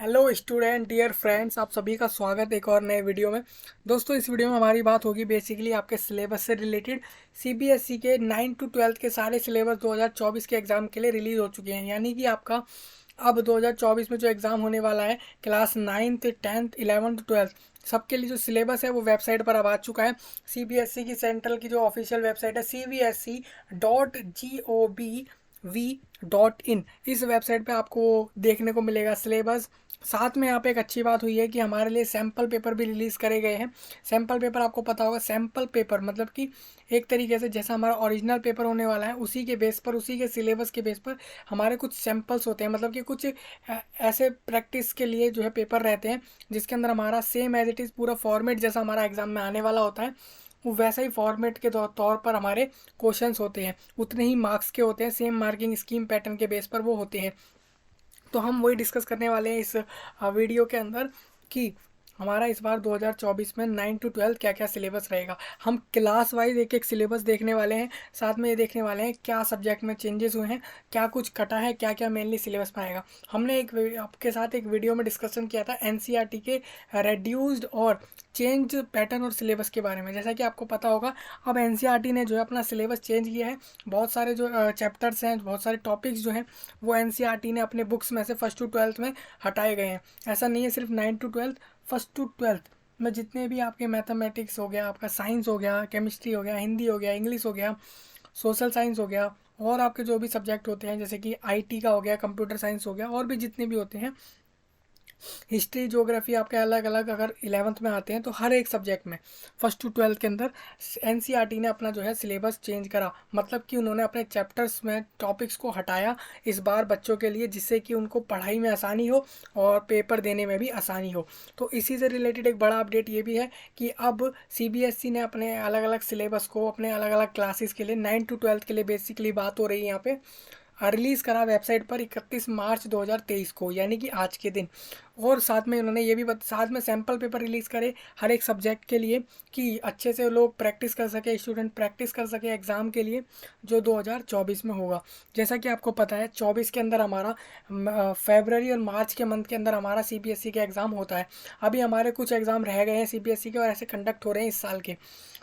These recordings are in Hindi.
हेलो स्टूडेंट डियर फ्रेंड्स, आप सभी का स्वागत है एक और नए वीडियो में। दोस्तों, इस वीडियो में हमारी बात होगी बेसिकली आपके सिलेबस से रिलेटेड। सीबीएसई के 9 to 12 के सारे सिलेबस 2024 के एग्ज़ाम के लिए रिलीज़ हो चुके हैं। यानी कि आपका अब 2024 में जो एग्ज़ाम होने वाला है class 9th 10th 11th 12th सबके लिए जो सिलेबस है वो वेबसाइट पर अब आ चुका है। सीबीएसई की सेंट्रल की जो ऑफिशियल वेबसाइट है cbse.gov.v.in, इस वेबसाइट पे आपको देखने को मिलेगा सिलेबस। साथ में यहाँ पे एक अच्छी बात हुई है कि हमारे लिए सैम्पल पेपर भी रिलीज़ करे गए हैं। सैम्पल पेपर आपको पता होगा, सैम्पल पेपर मतलब कि एक तरीके से जैसा हमारा ओरिजिनल पेपर होने वाला है उसी के बेस पर, उसी के सिलेबस के बेस पर हमारे कुछ सैम्पल्स होते हैं। मतलब कि कुछ ऐसे प्रैक्टिस के लिए जो है पेपर रहते हैं जिसके अंदर हमारा सेम एज इट इज़ पूरा फॉर्मेट जैसा हमारा एग्जाम में आने वाला होता है, वो वैसा ही फॉर्मेट के तौर पर हमारे क्वेश्चंस होते हैं, उतने ही मार्क्स के होते हैं, सेम मार्किंग स्कीम पैटर्न के बेस पर वो होते हैं। तो हम वही डिस्कस करने वाले हैं इस वीडियो के अंदर कि हमारा इस बार 2024 में 9 to 12 क्या क्या सिलेबस रहेगा। हम क्लास वाइज एक एक सिलेबस देखने वाले हैं, साथ में ये देखने वाले हैं क्या सब्जेक्ट में चेंजेस हुए हैं, क्या कुछ कटा है, क्या क्या मेनली सिलेबस में आएगा। हमने आपके साथ एक वीडियो में डिस्कशन किया था एनसीईआरटी के रेड्यूस्ड और चेंज पैटर्न और सिलेबस के बारे में। जैसा कि आपको पता होगा, अब एनसीईआरटी ने जो है अपना सिलेबस चेंज किया है। बहुत सारे जो चैप्टर्स हैं, बहुत सारे टॉपिक्स जो हैं वो एनसीईआरटी ने अपने बुक्स में से फर्स्ट टू ट्वेल्थ में हटाए गए हैं। ऐसा नहीं है सिर्फ 9 to 12, फर्स्ट टू ट्वेल्थ में जितने भी आपके मैथमेटिक्स हो गया, आपका साइंस हो गया, केमिस्ट्री हो गया, हिंदी हो गया, इंग्लिश हो गया, सोशल साइंस हो गया, और आपके जो भी सब्जेक्ट होते हैं जैसे कि आईटी का हो गया, कंप्यूटर साइंस हो गया, और भी जितने भी होते हैं, हिस्ट्री ज्योग्राफी आपके अलग अलग अगर 11th में आते हैं तो हर एक सब्जेक्ट में फर्स्ट टू ट्वेल्थ के अंदर एनसीईआरटी ने अपना जो है सिलेबस चेंज करा। मतलब कि उन्होंने अपने चैप्टर्स में टॉपिक्स को हटाया इस बार बच्चों के लिए, जिससे कि उनको पढ़ाई में आसानी हो और पेपर देने में भी आसानी हो। तो इसी से रिलेटेड एक बड़ा अपडेट ये भी है कि अब सीबीएसई ने अपने अलग अलग सिलेबस को अपने अलग अलग क्लासेस के लिए 9 to 12 के लिए बेसिकली बात हो रही है यहाँ पे, रिलीज़ करा वेबसाइट पर 31 मार्च 2023 को, यानी कि आज के दिन। और साथ में उन्होंने ये भी साथ में सैम्पल पेपर रिलीज़ करे हर एक सब्जेक्ट के लिए कि अच्छे से लोग प्रैक्टिस कर सके, स्टूडेंट प्रैक्टिस कर सके एग्ज़ाम के लिए जो 2024 में होगा। जैसा कि आपको पता है 24 के अंदर हमारा फरवरी और मार्च के मंथ के अंदर हमारा सीबीएसई का एग्ज़ाम होता है। अभी हमारे कुछ एग्ज़ाम रह गए हैं सीबीएसई के और ऐसे कंडक्ट हो रहे हैं इस साल के।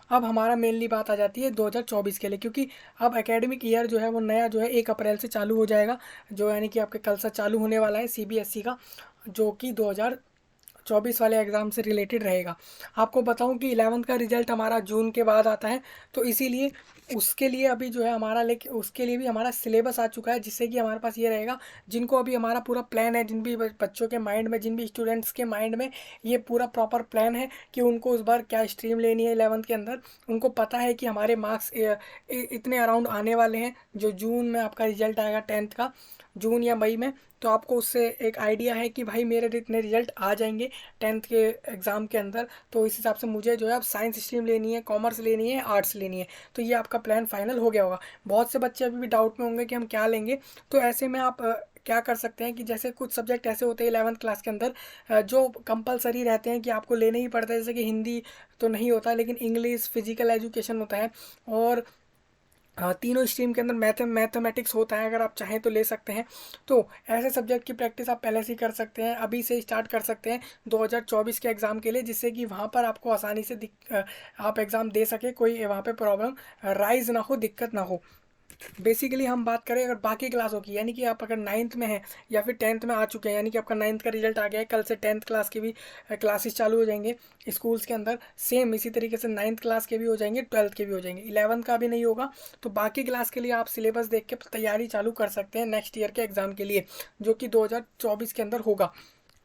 अब हमारा मेनली बात आ जाती है 2024 के लिए, क्योंकि अब एकेडमिक ईयर जो है वो नया जो है 1 अप्रैल से चालू हो जाएगा, जो यानी कि आपके कल से चालू होने वाला है सीबीएसई का, जो कि 2024 वाले एग्ज़ाम से रिलेटेड रहेगा। आपको बताऊं कि 11th का रिजल्ट हमारा जून के बाद आता है, तो इसीलिए उसके लिए अभी जो है हमारा, लेकिन उसके लिए भी हमारा सिलेबस आ चुका है, जिससे कि हमारे पास ये रहेगा। जिनको अभी हमारा पूरा प्लान है, जिन भी बच्चों के माइंड में, जिन भी स्टूडेंट्स के माइंड में ये पूरा प्रॉपर प्लान है कि उनको उस बार क्या स्ट्रीम लेनी है 11th के अंदर, उनको पता है कि हमारे मार्क्स इतने अराउंड आने वाले हैं जो जून में आपका रिजल्ट आएगा 10th का, जून या मई में। तो आपको उससे एक आइडिया है कि भाई मेरे इतने रिजल्ट आ जाएंगे 10th के एग्ज़ाम के अंदर, तो इस हिसाब से मुझे जो है अब साइंस स्ट्रीम लेनी है, कॉमर्स लेनी है, आर्ट्स लेनी है। तो ये आपका प्लान फाइनल हो गया होगा। बहुत से बच्चे अभी भी डाउट में होंगे कि हम क्या लेंगे। तो ऐसे में आप क्या कर सकते हैं कि जैसे कुछ सब्जेक्ट ऐसे होते हैं 11th क्लास के अंदर जो कंपलसरी रहते हैं कि आपको लेने ही पड़ता है, जैसे कि हिंदी तो नहीं होता लेकिन इंग्लिश, फिजिकल एजुकेशन होता है, और तीनों स्ट्रीम के अंदर मैथमेटिक्स होता है। अगर आप चाहें तो ले सकते हैं। तो ऐसे सब्जेक्ट की प्रैक्टिस आप पहले से ही कर सकते हैं, अभी से स्टार्ट कर सकते हैं 2024 के एग्ज़ाम के लिए, जिससे कि वहाँ पर आपको आसानी से आप एग्ज़ाम दे सके, कोई वहाँ पे प्रॉब्लम राइज ना हो, दिक्कत ना हो। बेसिकली हम बात करें अगर बाकी क्लासों की, यानी कि आप अगर 9th में हैं या फिर 10th में आ चुके हैं, यानी कि आपका 9th का रिजल्ट आ गया है, कल से 10th क्लास की भी क्लासेस चालू हो जाएंगे स्कूल्स के अंदर। सेम इसी तरीके से 9th क्लास के भी हो जाएंगे, 12th के भी हो जाएंगे, 11th का भी नहीं होगा। तो बाकी क्लास के लिए आप सिलेबस देख के तैयारी चालू कर सकते हैं नेक्स्ट ईयर के एग्ज़ाम के लिए, जो कि 2024 के अंदर होगा।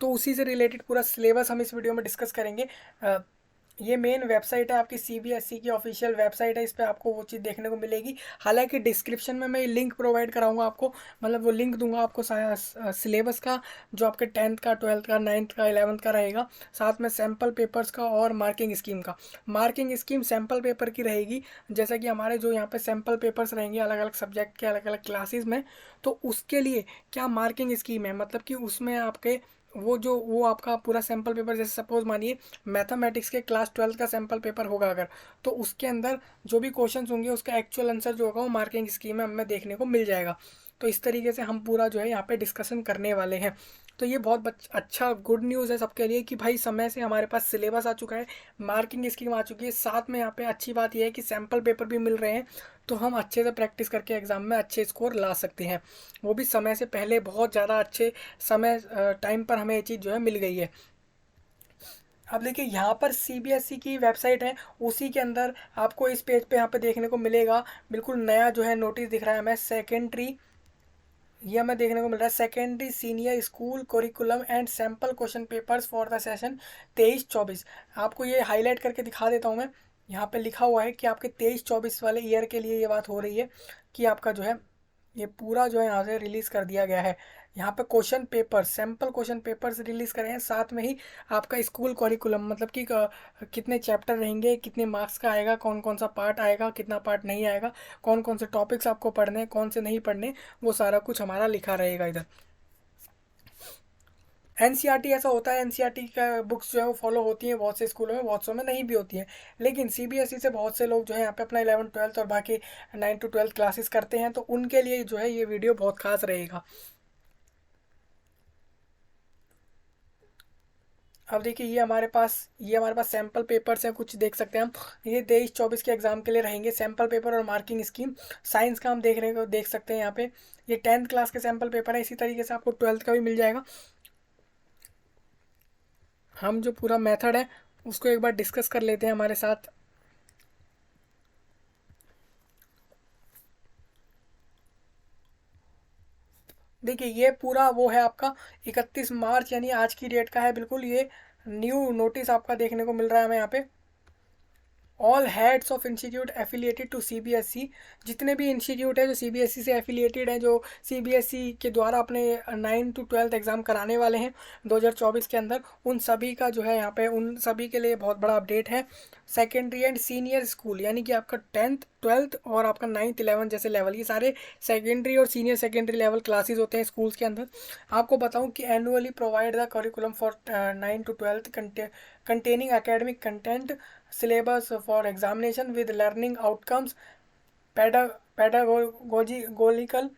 तो उसी से रिलेटेड पूरा सिलेबस हम इस वीडियो में डिस्कस करेंगे। ये मेन वेबसाइट है आपकी सीबीएसई की ऑफिशियल वेबसाइट है, इस पर आपको वो चीज़ देखने को मिलेगी। हालांकि डिस्क्रिप्शन में मैं लिंक प्रोवाइड कराऊंगा आपको, मतलब वो लिंक दूंगा आपको सिलेबस का, जो आपके 10th का, 12th का, 9th का, 11th का रहेगा, साथ में सैम्पल पेपर्स का और मार्किंग स्कीम का। मार्किंग स्कीम सैम्पल पेपर की रहेगी, जैसा कि हमारे जो यहाँ पे सैम्पल पेपर्स रहेंगे अलग अलग सब्जेक्ट के अलग अलग क्लासेस में, तो उसके लिए क्या मार्किंग स्कीम है, मतलब कि उसमें आपके वो आपका पूरा सैम्पल पेपर, जैसे सपोज मानिए मैथमेटिक्स के क्लास 12 का सैम्पल पेपर होगा अगर, तो उसके अंदर जो भी क्वेश्चंस होंगे उसका एक्चुअल आंसर जो होगा वो मार्किंग स्कीम में हमें देखने को मिल जाएगा। तो इस तरीके से हम पूरा जो है यहाँ पे डिस्कशन करने वाले हैं। तो ये बहुत अच्छा गुड न्यूज़ है सबके लिए कि भाई समय से हमारे पास सिलेबस आ चुका है, मार्किंग स्कीम आ चुकी है, साथ में यहाँ पे अच्छी बात यह है कि सैम्पल पेपर भी मिल रहे हैं, तो हम अच्छे से प्रैक्टिस करके एग्ज़ाम में अच्छे स्कोर ला सकते हैं, वो भी समय से पहले। बहुत ज़्यादा अच्छे समय टाइम पर हमें ये चीज़ जो है मिल गई है। अब देखिए यहाँ पर सीबीएसई की वेबसाइट है, उसी के अंदर आपको इस पेज पे यहाँ पे देखने को मिलेगा बिल्कुल नया जो है नोटिस दिख रहा है हमें, सेकेंडरी, ये हमें देखने को मिल रहा है secondary senior school curriculum and sample question papers for the session 23-24। आपको ये हाईलाइट करके दिखा देता हूँ मैं। यहाँ पे लिखा हुआ है कि आपके 23-24 वाले ईयर के लिए ये बात हो रही है कि आपका जो है ये पूरा जो है यहाँ से रिलीज़ कर दिया गया है। यहाँ पे question paper, sample question papers release करे हैं, साथ में ही आपका स्कूल करिकुलम, मतलब कि कितने चैप्टर रहेंगे, कितने मार्क्स का आएगा, कौन कौन सा पार्ट आएगा, कितना पार्ट नहीं आएगा, कौन कौन से टॉपिक्स आपको पढ़ने हैं, कौन से नहीं पढ़ने, वो सारा कुछ हमारा लिखा रहेगा इधर। एनसीईआरटी ऐसा होता है, एनसीईआरटी का बुक्स जो है वो फॉलो होती हैं बहुत से स्कूलों में, बहुत सौ में नहीं भी होती हैं, लेकिन सीबीएसई से बहुत से लोग जो है यहाँ पे अपना 11th-12th और बाकी 9 to 12 क्लासेस करते हैं, तो उनके लिए जो है ये वीडियो बहुत खास रहेगा। अब देखिए ये हमारे पास सैम्पल पेपर्स हैं, कुछ देख सकते हैं हम। ये 23-24 के एग्जाम के लिए रहेंगे सैम्पल पेपर और मार्किंग स्कीम। साइंस का हम देखने को देख सकते हैं यहाँ पे, ये 10th क्लास के सैम्पल पेपर है, इसी तरीके से आपको 12th का भी मिल जाएगा। हम जो पूरा मेथड है उसको एक बार डिस्कस कर लेते हैं हमारे साथ। देखिए ये पूरा वो है आपका 31 मार्च यानी आज की डेट का है बिल्कुल। ये न्यू नोटिस आपका देखने को मिल रहा है हमें यहाँ पे। All heads of institute affiliated to CBSE, जितने भी इंस्टीट्यूट है जो सीबीएसई से एफिलिएटेड हैं, जो सीबीएसई के द्वारा अपने 9 to 12 एग्ज़ाम कराने वाले हैं 2024 के अंदर, उन सभी का जो है यहाँ पे उन सभी के लिए बहुत बड़ा अपडेट है। सेकेंडरी एंड सीनियर स्कूल यानी कि आपका 10th 12th और आपका 9th 11th जैसे लेवल, ये सारे सेकेंडरी और सीनियर सेकेंडरी लेवल क्लासेस होते हैं स्कूल्स के अंदर। आपको बताऊं कि annually provide the curriculum for 9 to 12 containing academic content, syllabus for examination with learning outcomes, pedagogical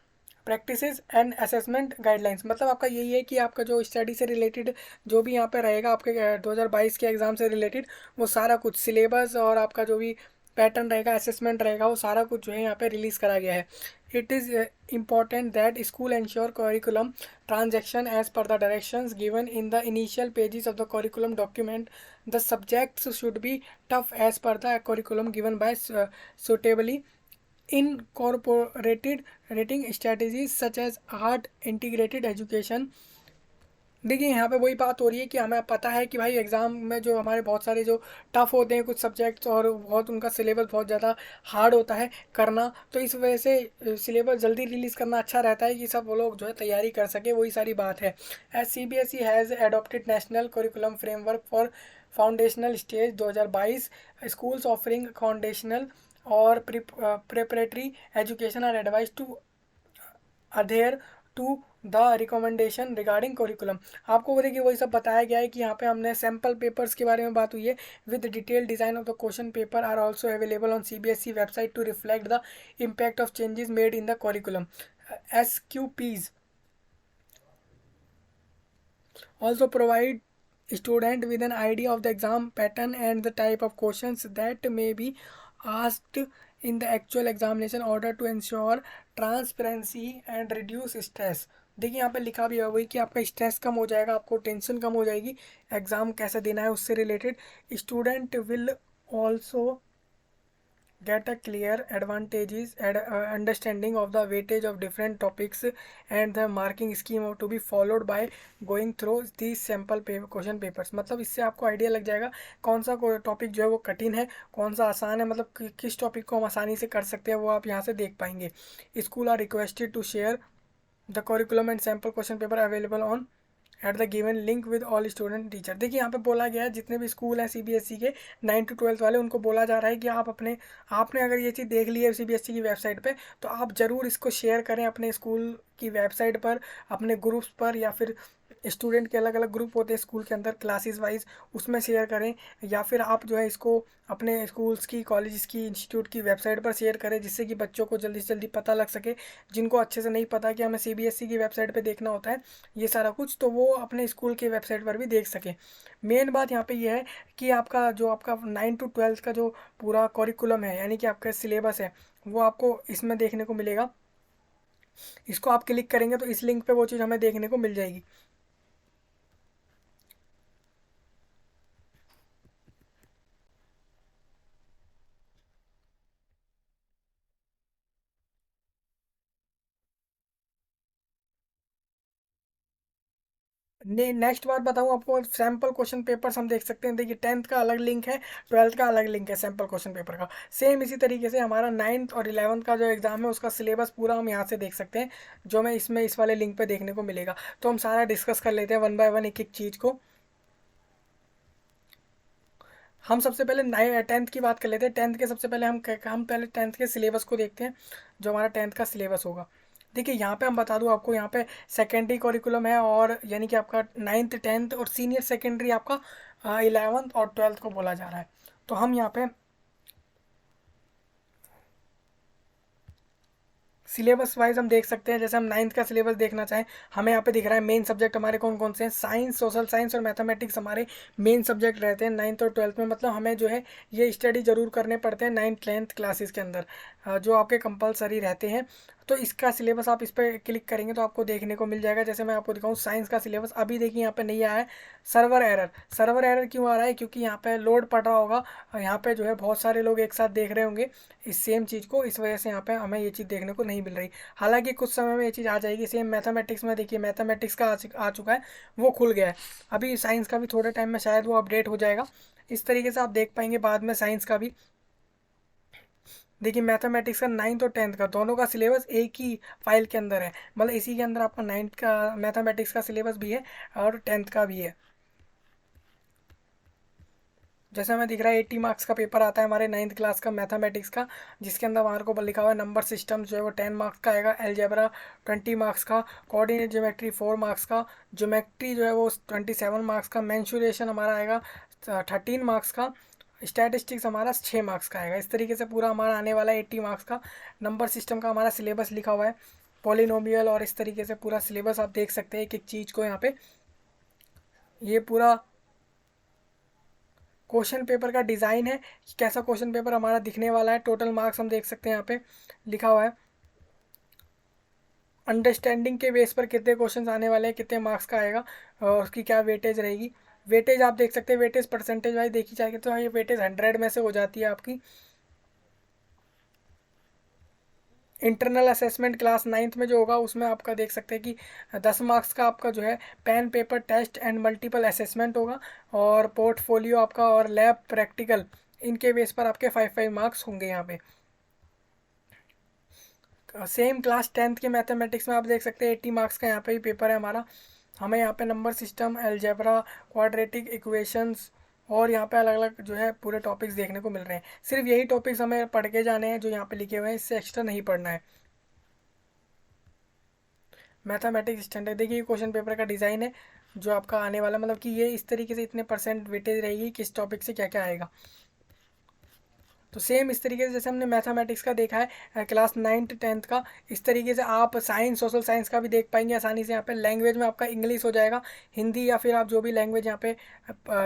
practices and assessment guidelines. मतलब आपका यही है कि आपका जो स्टडी से रिलेटेड जो भी यहाँ पे रहेगा आपके 2022 के एग्ज़ाम से रिलेटेड, वो सारा कुछ सिलेबस और आपका जो भी पैटर्न रहेगा, असेसमेंट रहेगा, वो सारा कुछ जो है यहाँ पे रिलीज़ करा गया है। It is important that school ensure curriculum transaction as per the directions given in the initial pages of the curriculum document. The subjects should be tough as per the curriculum given by suitably incorporated rating strategies such as art integrated education। देखिए यहाँ पे वही बात हो रही है कि हमें पता है कि भाई एग्ज़ाम में जो हमारे बहुत सारे जो टफ़ होते हैं कुछ सब्जेक्ट्स, और बहुत उनका सिलेबस बहुत ज़्यादा हार्ड होता है करना, तो इस वजह से सिलेबस जल्दी रिलीज़ करना अच्छा रहता है कि सब वो लोग जो है तैयारी कर सके, वही सारी बात है। As CBSE has adopted national curriculum framework for foundational stage 2022, schools offering foundational और preparatory education are advised to adhere to the recommendation regarding curriculum. आपको वो देखिए वही सब बताया गया है कि यहाँ पे हमने सैम्पल पेपर्स के बारे में बात हुई है। With detail design of the question paper are also available on CBSE website to reflect the impact of changes made in the curriculum. SQPs also provide student with an idea of the exam pattern and the type of questions that may be asked in the actual examination order to ensure transparency and reduce stress। देखिए यहाँ पे लिखा भी है वही कि आपका स्ट्रेस कम हो जाएगा, आपको टेंशन कम हो जाएगी, एग्ज़ाम कैसे देना है उससे related. Student will also get a clear advantages and understanding of the weightage of different topics and the marking scheme to be followed by going through these sample question papers। मतलब इससे आपको आइडिया लग जाएगा कौन सा टॉपिक जो है वो कठिन है, कौन सा आसान है, मतलब किस टॉपिक को हम आसानी से कर सकते हैं, वो आप यहाँ से देख पाएंगे। School are requested to share the curriculum and sample question paper available on at the given link with all student teacher. देखिए यहाँ पे बोला गया है जितने भी स्कूल हैं सीबीएसई के 9 to 12 वाले, उनको बोला जा रहा है कि आप आपने अगर ये चीज़ देख ली है सीबीएसई की वेबसाइट पे, तो आप ज़रूर इसको शेयर करें अपने स्कूल की वेबसाइट पर, अपने ग्रुप्स पर, या फिर स्टूडेंट के अलग अलग ग्रुप होते हैं स्कूल के अंदर क्लासेस वाइज, उसमें शेयर करें, या फिर आप जो है इसको अपने स्कूल्स की, कॉलेजेस की, इंस्टीट्यूट की वेबसाइट पर शेयर करें, जिससे कि बच्चों को जल्दी से जल्दी पता लग सके। जिनको अच्छे से नहीं पता कि हमें सीबीएसई की वेबसाइट पे देखना होता है ये सारा कुछ, तो वो अपने स्कूल की वेबसाइट पर भी देख सकें। मेन बात यहाँ पे ये है कि आपका जो आपका 9 to 12 का जो पूरा करिकुलम है, यानी कि आपका सिलेबस है, वो आपको इसमें देखने को मिलेगा। इसको आप क्लिक करेंगे तो इस लिंक पे वो चीज़ हमें देखने को मिल जाएगी। नेक्स्ट बात बताऊं आपको, सैम्पल क्वेश्चन पेपर्स हम देख सकते हैं। देखिए 10th का अलग लिंक है, 12th का अलग लिंक है सैम्पल क्वेश्चन पेपर का। सेम इसी तरीके से हमारा 9th और 11th का जो एग्जाम है उसका सिलेबस पूरा हम यहाँ से देख सकते हैं, जो हमें इसमें इस वाले लिंक पे देखने को मिलेगा। तो हम सारा डिस्कस कर लेते हैं वन बाय वन, एक एक चीज़ को। हम सबसे पहले 10th की बात कर लेते हैं। 10th के सबसे पहले हम पहले 10th के सिलेबस को देखते हैं, जो हमारा 10th का सिलेबस होगा। देखिए यहाँ पे हम बता दूँ आपको, यहाँ पे सेकेंडरी करिकुलम है, और यानी कि आपका 9th 10th और सीनियर सेकेंडरी आपका 11th और 12th को बोला जा रहा है। तो हम यहाँ पे सिलेबस वाइज हम देख सकते हैं। जैसे हम 9th का सिलेबस देखना चाहें, हमें यहाँ पे दिख रहा है मेन सब्जेक्ट हमारे कौन कौन से हैं। साइंस, सोशल साइंस और मैथमेटिक्स हमारे मेन सब्जेक्ट रहते हैं 9th और 12th में। मतलब हमें जो है ये स्टडी जरूर करने पड़ते हैं 9th 10th क्लासेस के अंदर, जो आपके कंपलसरी रहते हैं। तो इसका सिलेबस आप इस पर क्लिक करेंगे तो आपको देखने को मिल जाएगा। जैसे मैं आपको दिखाऊं साइंस का सिलेबस, अभी देखिए यहाँ पे नहीं आया है सर्वर एरर। सर्वर एरर क्यों आ रहा है? क्योंकि यहाँ पे लोड पड़ रहा होगा, और यहाँ पे जो है बहुत सारे लोग एक साथ देख रहे होंगे इस सेम चीज़ को, इस वजह से यहाँ पे हमें ये चीज़ देखने को नहीं मिल रही। हालांकि कुछ समय में ये चीज़ आ जाएगी। सेम मैथमेटिक्स में देखिए, मैथमेटिक्स का आ चुका है, वो खुल गया है। अभी साइंस का भी थोड़े टाइम में शायद वो अपडेट हो जाएगा। इस तरीके से आप देख पाएंगे बाद में साइंस का भी। देखिए मैथमेटिक्स का 9th और 10th का दोनों का सिलेबस एक ही फाइल के अंदर है। मतलब इसी के अंदर आपका 9th का मैथमेटिक्स का सिलेबस भी है और 10th का भी है। जैसे हमें दिख रहा है 80 मार्क्स का पेपर आता है हमारे 9th क्लास का मैथमेटिक्स का, जिसके अंदर हमारे को लिखा हुआ है नंबर सिस्टम जो है वो 10 मार्क्स का आएगा, अलजेब्रा 20 मार्क्स का, कोऑर्डिनेट ज्योमेट्री 4 मार्क्स का, ज्योमेट्री जो है वो 27 मार्क्स का, मेंसुरेशन हमारा आएगा 13 मार्क्स का, स्टैटिस्टिक्स हमारा 6 मार्क्स का आएगा। इस तरीके से पूरा हमारा आने वाला है 80 मार्क्स का। नंबर सिस्टम का हमारा सिलेबस लिखा हुआ है, पॉलिनोमियल, और इस तरीके से पूरा सिलेबस आप देख सकते हैं एक एक चीज़ को यहाँ पे। ये पूरा क्वेश्चन पेपर का डिज़ाइन है कि कैसा क्वेश्चन पेपर हमारा दिखने वाला है। टोटल मार्क्स हम देख सकते हैं यहाँ पे लिखा हुआ है, अंडरस्टैंडिंग के बेस पर कितने क्वेश्चंस आने वाले हैं, कितने मार्क्स का आएगा, और उसकी क्या वेटेज रहेगी। वेटेज आप देख सकते हैं, वेटेज परसेंटेज वाइज देखी जाएगी तो ये वेटेज 100 में से हो जाती है आपकी। इंटरनल असेसमेंट क्लास 9th में जो होगा उसमें आपका देख सकते हैं कि 10 मार्क्स का आपका जो है pen paper test and multiple assessment होगा, और पोर्टफोलियो आपका और लैब प्रैक्टिकल, इनके बेस पर आपके 5 मार्क्स होंगे यहाँ पे। सेम क्लास 10th के मैथमेटिक्स में आप देख सकते हैं 80 मार्क्स का यहाँ पे ही पेपर है हमारा। हमें यहाँ पे number system, algebra, quadratic equations, और यहाँ पे अलग अलग जो है पूरे टॉपिक्स देखने को मिल रहे हैं। सिर्फ यही टॉपिक्स हमें पढ़ के जाने हैं जो यहाँ पे लिखे हुए हैं, इससे एक्स्ट्रा नहीं पढ़ना है। मैथमेटिक्स स्टैंडर्ड देखिए क्वेश्चन पेपर का डिज़ाइन है जो आपका आने वाला, मतलब कि ये इस तरीके से इतने परसेंट वेटेज रहेगी किस टॉपिक से क्या क्या आएगा। तो सेम इस तरीके से जैसे हमने मैथमेटिक्स का देखा है क्लास 9th 10th का, इस तरीके से आप साइंस, सोशल साइंस का भी देख पाएंगे आसानी से। यहाँ पे लैंग्वेज में आपका इंग्लिश हो जाएगा, हिंदी, या फिर आप जो भी लैंग्वेज यहाँ पे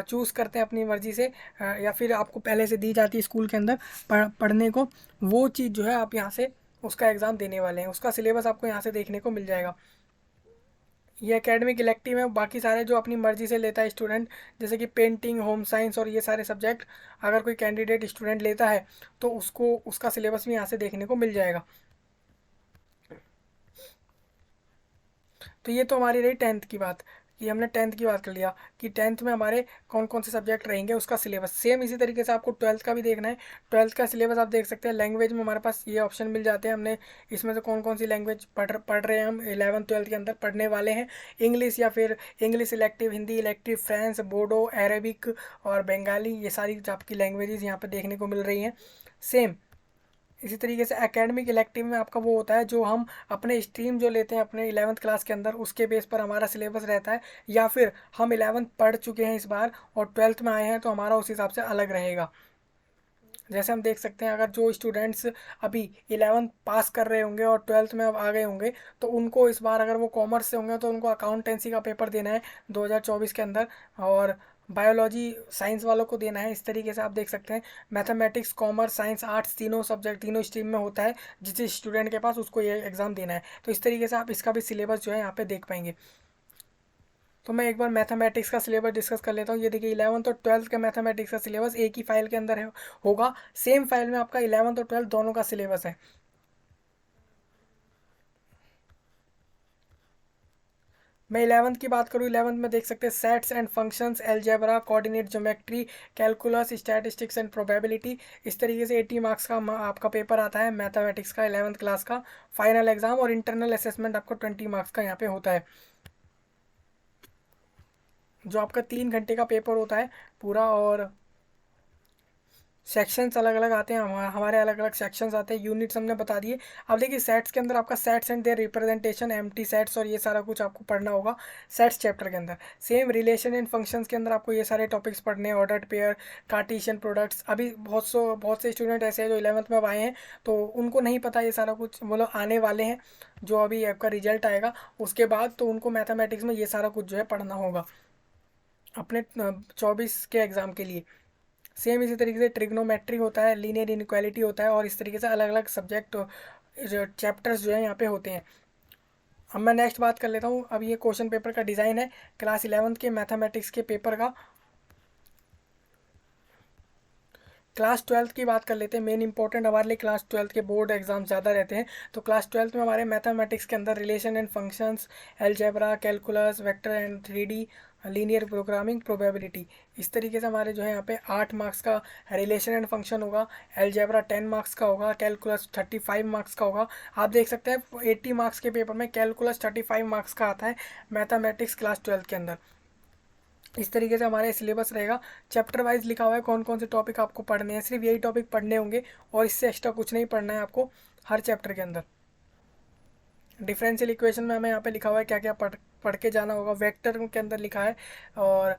चूज़ करते हैं अपनी मर्ज़ी से, या फिर आपको पहले से दी जाती है स्कूल के अंदर पढ़ने को, वो चीज़ जो है आप यहाँ से उसका एग्ज़ाम देने वाले हैं। उसका सिलेबस आपको यहाँ से देखने को मिल जाएगा। ये एकेडमिक इलेक्टिव है, बाकी सारे जो अपनी मर्जी से लेता है स्टूडेंट, जैसे कि पेंटिंग, होम साइंस और ये सारे सब्जेक्ट अगर कोई कैंडिडेट स्टूडेंट लेता है तो उसको उसका सिलेबस भी यहाँ से देखने को मिल जाएगा। तो ये तो हमारी रही 10th की बात, कि हमने 10th की बात कर लिया कि 10th में हमारे कौन कौन से सब्जेक्ट रहेंगे, उसका सिलेबस। सेम इसी तरीके से आपको 12th का भी देखना है। 12th का सिलेबस आप देख सकते हैं, लैंग्वेज में हमारे पास ये ऑप्शन मिल जाते हैं। हमने इसमें से कौन कौन सी लैंग्वेज पढ़ रहे हैं, हम 11th 12th के अंदर पढ़ने वाले हैं। इंग्लिश, या फिर English elective, Hindi elective, French, Bodo, Arabic और बंगाली, ये सारी आपकी लैंग्वेजेस यहाँ पर देखने को मिल रही हैं। सेम इसी तरीके से एकेडमिक इलेक्टिव में आपका वो होता है जो हम अपने स्ट्रीम जो लेते हैं अपने 11th क्लास के अंदर, उसके बेस पर हमारा सिलेबस रहता है, या फिर हम 11th पढ़ चुके हैं इस बार और 12th में आए हैं तो हमारा उस हिसाब से अलग रहेगा। जैसे हम देख सकते हैं, अगर जो स्टूडेंट्स अभी 11th पास कर रहे होंगे और 12th में अब आ गए होंगे, तो उनको इस बार अगर वो कॉमर्स से होंगे तो उनको अकाउंटेंसी का पेपर देना है 2024 के अंदर, और बायोलॉजी साइंस वालों को देना है। इस तरीके से आप देख सकते हैं मैथमेटिक्स, कॉमर्स, साइंस, आर्ट्स तीनों सब्जेक्ट तीनों स्ट्रीम में होता है, जिस स्टूडेंट के पास उसको ये एग्ज़ाम देना है। तो इस तरीके से आप इसका भी सिलेबस जो है यहाँ पे देख पाएंगे। तो मैं एक बार मैथमेटिक्स का सिलेबस डिस्कस कर लेता हूँ। ये देखिए 11th और 12th का मैथमेटिक्स का सिलेबस एक ही फाइल के अंदर है, होगा। सेम फाइल में आपका 11th और 12th दोनों का सिलेबस है। मैं 11th की बात करूँ, 11th में देख सकते हैं sets and functions, algebra, coordinate geometry, calculus, statistics and probability. इस तरीके से 80 मार्क्स का आपका पेपर आता है मैथमेटिक्स का 11th क्लास का फाइनल एग्जाम, और इंटरनल असेसमेंट आपको 20 मार्क्स का यहाँ पे होता है, जो आपका 3 घंटे का पेपर होता है पूरा। और सेक्शंस अलग अलग आते हैं, हमारे अलग अलग सेक्शंस आते हैं, यूनिट्स हमने बता दिए। अब देखिए सेट्स के अंदर आपका sets and their representation, empty sets और ये सारा कुछ आपको पढ़ना होगा सेट्स चैप्टर के अंदर। सेम रिलेशन एंड फंक्शंस के अंदर आपको ये सारे टॉपिक्स पढ़ने हैं, ऑर्डर्ड पेयर, कार्टेशियन प्रोडक्ट्स। अभी बहुत से स्टूडेंट ऐसे हैं जो 11th में अब आए हैं तो उनको नहीं पता ये सारा कुछ, वो लोग आने वाले हैं जो अभी आपका रिजल्ट आएगा उसके बाद, तो उनको मैथमेटिक्स में ये सारा कुछ जो है पढ़ना होगा अपने 24 के एग्ज़ाम के लिए। सेम इसी तरीके से ट्रिग्नोमेट्री होता है, लीनियर इनक्वालिटी होता है, और इस तरीके से अलग अलग सब्जेक्ट चैप्टर्स जो है यहाँ पे होते हैं। अब मैं नेक्स्ट बात कर लेता हूँ। अब ये क्वेश्चन पेपर का डिज़ाइन है क्लास 11th के मैथमेटिक्स के पेपर का। क्लास 12th की बात कर लेते हैं। मेन इंपॉर्टेंट हमारे लिए क्लास 12th के बोर्ड एग्जाम ज़्यादा रहते हैं। तो क्लास 12th में हमारे मैथमेटिक्स के अंदर relation and functions, algebra, calculus, vector and 3D, linear programming, probability. इस तरीके से हमारे जो है यहाँ पे 8 मार्क्स का रिलेशन एंड फंक्शन होगा, अलजेब्रा 10 मार्क्स का होगा, कैलकुलस 35 मार्क्स का होगा। आप देख सकते हैं 80 मार्क्स के पेपर में कैलकुलस 35 मार्क्स का आता है मैथमेटिक्स क्लास 12th के अंदर। इस तरीके से हमारे सिलेबस रहेगा। चैप्टर वाइज लिखा हुआ है कौन कौन से टॉपिक आपको पढ़ने हैं, सिर्फ यही टॉपिक पढ़ने होंगे और इससे एक्स्ट्रा कुछ नहीं पढ़ना है आपको हर चैप्टर के अंदर। डिफरेंशियल इक्वेशन में हमें यहाँ पे लिखा हुआ है क्या क्या पढ़ के जाना होगा, वेक्टर के अंदर लिखा है, और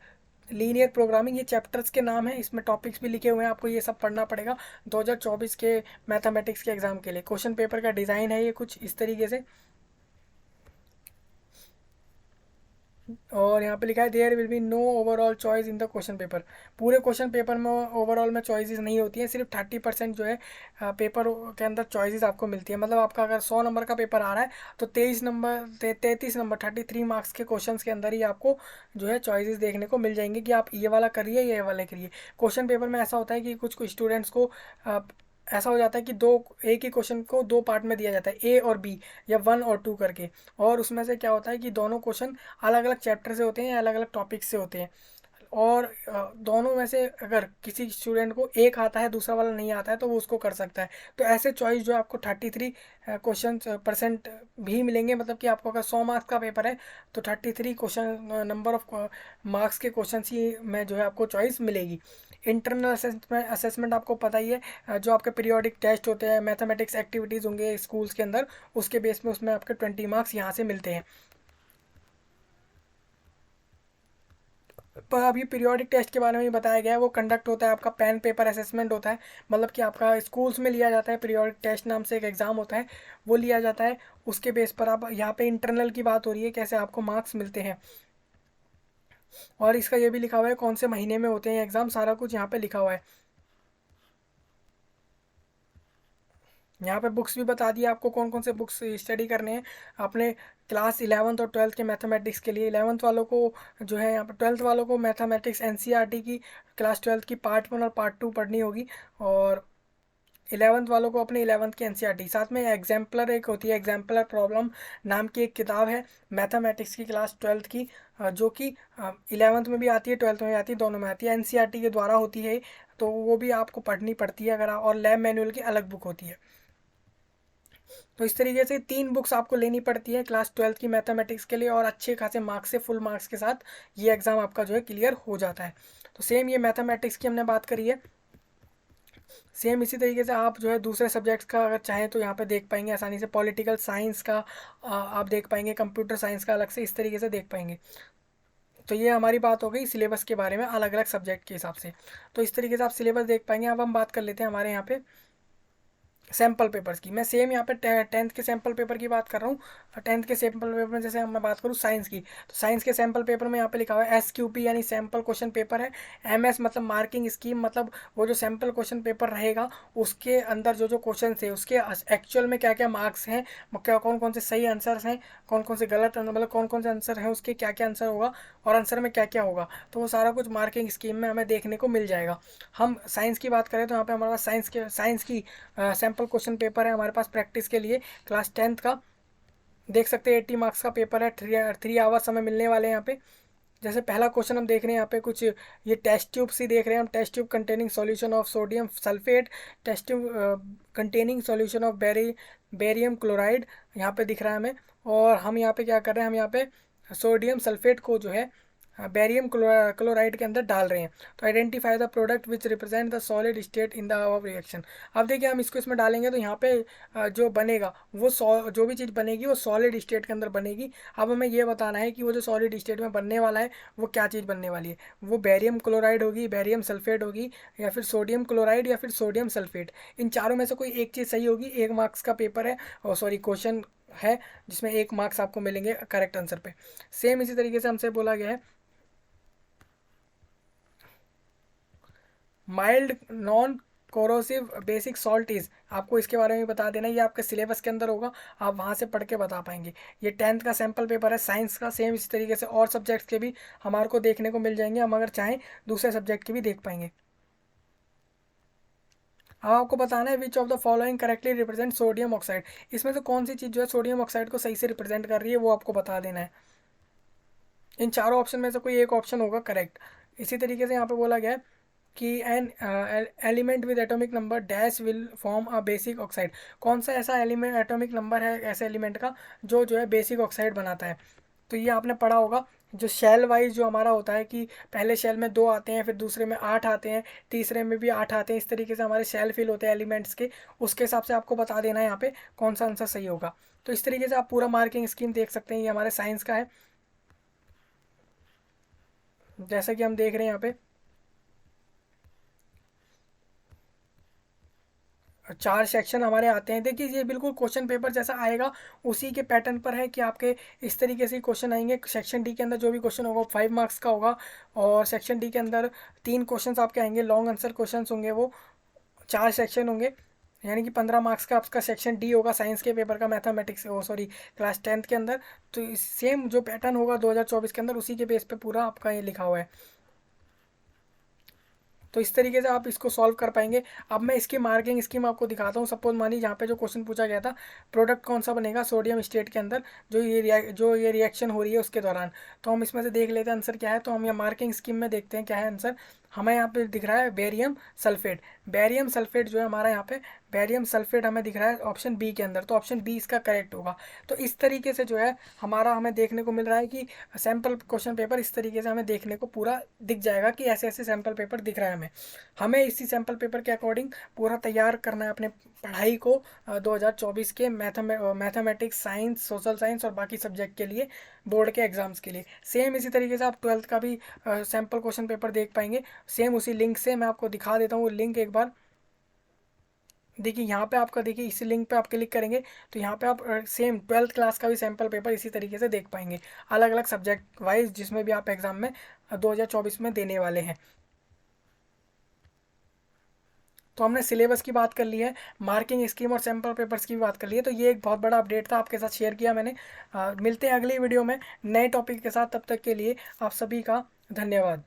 लीनियर प्रोग्रामिंग, ये चैप्टर्स के नाम है, इसमें टॉपिक्स भी लिखे हुए हैं, आपको ये सब पढ़ना पड़ेगा 2024 के मैथमेटिक्स के एग्जाम के लिए। क्वेश्चन पेपर का डिज़ाइन है ये कुछ इस तरीके से, और यहाँ पे लिखा है there will be no overall choice in the question paper. पूरे क्वेश्चन पेपर में ओवरऑल में चॉइसेस नहीं होती हैं, सिर्फ 30% जो है पेपर के अंदर चॉइसेस आपको मिलती है। मतलब आपका अगर 100 नंबर का पेपर आ रहा है तो 33 नंबर 33 मार्क्स के क्वेश्चन के अंदर ही आपको जो है चॉइसेस देखने को मिल जाएंगे कि आप ये वाला करिए ये वाला करिए। क्वेश्चन पेपर में ऐसा होता है कि कुछ कुछ स्टूडेंट्स को ऐसा हो जाता है कि दो एक ही क्वेश्चन को दो पार्ट में दिया जाता है, ए और बी या 1 और 2 करके, और उसमें से क्या होता है कि दोनों क्वेश्चन अलग अलग चैप्टर से होते हैं या अलग अलग टॉपिक से होते हैं, और दोनों में से अगर किसी स्टूडेंट को एक आता है दूसरा वाला नहीं आता है तो वो उसको कर सकता है। तो ऐसे चॉइस जो आपको 33% भी मिलेंगे, मतलब कि आपको अगर 100 मार्क्स का पेपर है तो 33 क्वेश्चन नंबर ऑफ मार्क्स के क्वेश्चन ही में जो है आपको चॉइस मिलेगी। इंटरनल असेसमेंट आपको पता ही है, जो आपके पीरियोडिक टेस्ट होते हैं, मैथमेटिक्स एक्टिविटीज़ होंगे स्कूल्स के अंदर, उसके बेस में उसमें आपके 20 मार्क्स यहाँ से मिलते हैं। पर अभी पीरियोडिक टेस्ट के बारे में भी बताया गया है, वो कंडक्ट होता है आपका पेन पेपर असेसमेंट होता है, मतलब कि आपका स्कूल्स में लिया जाता है, पीरियोडिक टेस्ट नाम से एक एग्ज़ाम होता है वो लिया जाता है। उसके बेस पर आप यहाँ पे इंटरनल की बात हो रही है कैसे आपको मार्क्स मिलते हैं, और इसका ये भी लिखा हुआ है कौन से महीने में होते हैं एग्ज़ाम, सारा कुछ यहाँ पे लिखा हुआ है। यहाँ पे बुक्स भी बता दिए आपको कौन कौन से बुक्स स्टडी करने हैं अपने क्लास 11th और 12th के मैथमेटिक्स के लिए। 11th वालों को जो है यहाँ पर 12th वालों को मैथमेटिक्स एनसीईआरटी की क्लास 12th की पार्ट 1 और पार्ट 2 पढ़नी होगी, और 11th वालों को अपने 11th की एनसीईआरटी, साथ में एग्जाम्पलर एक होती है, एग्जाम्पलर प्रॉब्लम नाम की एक किताब है मैथमेटिक्स की क्लास 12th की, जो कि 11th में भी आती है 12th में भी आती है, दोनों में आती है, एनसीईआरटी के द्वारा होती है, तो वो भी आपको पढ़नी पड़ती है अगर और लैब मैनुअल की अलग बुक होती है। तो इस तरीके से 3 बुक्स आपको लेनी पड़ती है क्लास 12th की मैथमेटिक्स के लिए, और अच्छे खासे मार्क्स से फुल मार्क्स के साथ ये एग्ज़ाम आपका जो है क्लियर हो जाता है। तो सेम ये मैथमेटिक्स की हमने बात करी है। सेम इसी तरीके से आप जो है दूसरे सब्जेक्ट्स का अगर चाहें तो यहाँ पे देख पाएंगे आसानी से। पॉलिटिकल साइंस का आप देख पाएंगे, कंप्यूटर साइंस का अलग से इस तरीके से देख पाएंगे। तो ये हमारी बात हो गई सिलेबस के बारे में अलग अलग सब्जेक्ट के हिसाब से। तो इस तरीके से आप सिलेबस देख पाएंगे। अब हम बात कर लेते हैं हमारे यहाँ पे सैम्पल पेपर्स की। मैं सेम यहाँ पे टेंथ के सैम्पल पेपर की बात कर रहा हूँ। टेंथ के सैम्पल पेपर में जैसे मैं बात करूँ साइंस की, तो साइंस के सैम्पल पेपर में यहाँ पे लिखा हुआ है SQP यानी सैम्पल क्वेश्चन पेपर है। MS मतलब मार्किंग स्कीम, मतलब वो जो सैम्पल क्वेश्चन पेपर रहेगा उसके अंदर जो जो क्वेश्चन है उसके एक्चुअल में क्या क्या मार्क्स हैं, क्या कौन कौन से सही आंसर हैं, कौन कौन से गलत, मतलब कौन कौन से आंसर हैं उसके क्या क्या आंसर होगा और आंसर में क्या क्या होगा, तो वो सारा कुछ मार्किंग स्कीम में हमें देखने को मिल जाएगा। हम साइंस की बात करें तो यहाँ पे हमारे पास साइंस की सैम्पल क्वेश्चन पेपर है हमारे पास प्रैक्टिस के लिए क्लास 10th का। देख सकते हैं 80 मार्क्स का पेपर है। 3 आवर्स हमें मिलने वाले हैं यहाँ पे। जैसे पहला क्वेश्चन हम देख रहे हैं यहाँ पे कुछ ये टेस्ट ट्यूब ही देख रहे हैं हम। Test tube containing solution of sodium sulphate, test tube containing solution of barium chloride यहाँ पे दिख रहा है हमें। और हम यहाँ पे क्या कर रहे हैं, हम यहाँ पे सोडियम सल्फेट को जो है बेरियम क्लोराइड के अंदर डाल रहे हैं। तो identify the product which represent the solid state in the above reaction. अब देखिए हम इसको इसमें डालेंगे तो यहाँ पे जो बनेगा वो जो भी चीज़ बनेगी वो सॉलिड स्टेट के अंदर बनेगी। अब हमें ये बताना है कि वो जो सॉलिड स्टेट में बनने वाला है वो क्या चीज़ बनने वाली है। वो बेरियम क्लोराइड होगी, बेरियम सल्फेट होगी, या फिर सोडियम क्लोराइड, या फिर सोडियम सल्फेट। इन चारों में से कोई एक चीज़ सही होगी। 1 मार्क्स का पेपर है, और सॉरी क्वेश्चन है जिसमें 1 मार्क्स आपको मिलेंगे करेक्ट आंसर पे। सेम इसी तरीके से हमसे बोला गया है mild non corrosive basic salt is, आपको इसके बारे में बता देना। ये आपके सिलेबस के अंदर होगा, आप वहाँ से पढ़ के बता पाएंगे। ये 10th का सैम्पल पेपर है साइंस का। सेम इसी तरीके से और सब्जेक्ट्स के भी हमारे को देखने को मिल जाएंगे, हम अगर चाहें दूसरे सब्जेक्ट के भी देख पाएंगे। अब आपको बताना है which of the following correctly represent sodium oxide. इसमें से कौन सी चीज़ जो है सोडियम ऑक्साइड को सही से रिप्रेजेंट कर रही है वो आपको बता देना है। इन चारों ऑप्शन में से कोई एक ऑप्शन होगा करेक्ट। इसी तरीके से यहाँ पे बोला गया है कि an element with atomic number dash will form a basic oxide. कौन सा ऐसा एलिमेंट एटॉमिक नंबर है ऐसे एलिमेंट का जो है बेसिक ऑक्साइड बनाता है। तो ये आपने पढ़ा होगा, जो शेल वाइज जो हमारा होता है कि पहले शेल में 2 आते हैं, फिर दूसरे में 8 आते हैं, तीसरे में भी 8 आते हैं। इस तरीके से हमारे शेल फिल होते हैं एलिमेंट्स के, उसके हिसाब से आपको बता देना है यहाँ पे कौन सा आंसर सही होगा। तो इस तरीके से आप पूरा मार्किंग स्कीम देख सकते हैं। ये हमारे साइंस का है, जैसा कि हम देख रहे हैं यहाँ पे 4 सेक्शन हमारे आते हैं। देखिए ये बिल्कुल क्वेश्चन पेपर जैसा आएगा उसी के पैटर्न पर है कि आपके इस तरीके से क्वेश्चन आएंगे। सेक्शन डी के अंदर जो भी क्वेश्चन होगा 5 मार्क्स का होगा, और सेक्शन डी के अंदर 3 क्वेश्चन आपके आएंगे, लॉन्ग आंसर क्वेश्चन होंगे। वो 4 सेक्शन होंगे, यानी कि 15 मार्क्स का आपका सेक्शन डी होगा साइंस के पेपर का, मैथमेटिक्स ओ सॉरी क्लास 10th के अंदर। तो सेम जो पैटर्न होगा 2024 के अंदर उसी के बेस पे पूरा आपका ये लिखा हुआ है। तो इस तरीके से आप इसको सॉल्व कर पाएंगे। अब मैं इसकी मार्किंग स्कीम आपको दिखाता हूँ। सपोज मानिए जहाँ पे जो क्वेश्चन पूछा गया था प्रोडक्ट कौन सा बनेगा सोडियम स्टेट के अंदर जो ये रिएक्शन हो रही है उसके दौरान। तो हम इसमें से देख लेते हैं आंसर क्या है। तो हम ये मार्किंग स्कीम में देखते हैं क्या है आंसर। हमें यहाँ पे दिख रहा है बेरियम सल्फेट। बेरियम सल्फेट जो है हमारा यहाँ पे बेरियम सल्फेट हमें दिख रहा है ऑप्शन बी के अंदर, तो ऑप्शन बी इसका करेक्ट होगा। तो इस तरीके से जो है हमारा हमें देखने को मिल रहा है कि सैम्पल क्वेश्चन पेपर इस तरीके से हमें देखने को पूरा दिख जाएगा कि ऐसे ऐसे सैम्पल पेपर दिख रहा है हमें। हमें इसी सैम्पल पेपर के अकॉर्डिंग पूरा तैयार करना है अपने पढ़ाई को 2024 के मैथमेटिक्स, साइंस, सोशल साइंस और बाकी सब्जेक्ट के लिए, बोर्ड के एग्जाम्स के लिए। सेम इसी तरीके से आप 12th का भी सैम्पल क्वेश्चन पेपर देख पाएंगे। सेम उसी लिंक से मैं आपको दिखा देता हूँ। वो लिंक एक बार देखिए यहाँ पे आपका, देखिए इसी लिंक पे आप क्लिक करेंगे तो यहाँ पे आप सेम 12th क्लास का भी सैम्पल पेपर इसी तरीके से देख पाएंगे, अलग अलग सब्जेक्ट वाइज जिसमें भी आप एग्जाम में 2024 में देने वाले हैं। तो हमने सिलेबस की बात कर ली है, मार्किंग स्कीम और सैम्पल पेपर्स की भी बात कर ली है। तो ये एक बहुत बड़ा अपडेट था आपके साथ शेयर किया मैंने। मिलते हैं अगली वीडियो में नए टॉपिक के साथ, तब तक के लिए आप सभी का धन्यवाद।